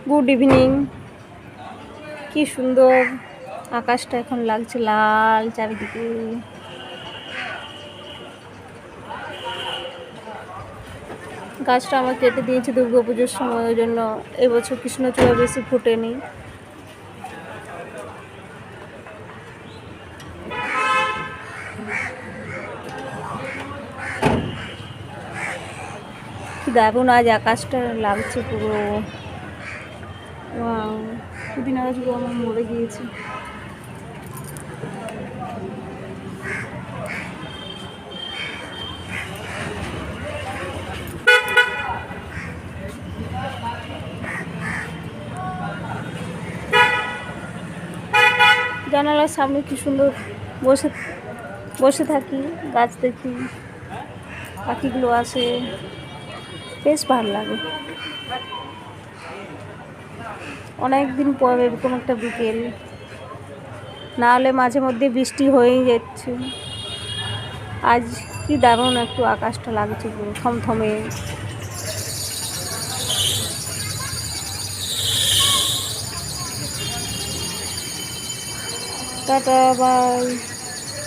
Good evening. কি সুন্দর আকাশটা এখন লাগছে লাল চারিদিকে। গাছটা আমার কেটে দিয়েছে দুর্গাপুজোর সময়, ওই জন্য এবছর কৃষ্ণচূড়া বেশি ফোটেনি। কি দারুণ আজ আকাশটা লাগছে পুরো। দুদিন আগে শুধু আমার মরে গিয়েছে। জানালার সামনে কি সুন্দর বসে বসে থাকি, গাছ দেখি, পাখিগুলো আসে, বেশ ভালো লাগে। অনেক দিন পর এরকম একটা বিকেল, না হলে মাঝে মধ্যে বৃষ্টি হয়েই যাচ্ছে। আজ কি দারুণ একটু আকাশটা লাগছে পুরো থমথমে। Tata, by.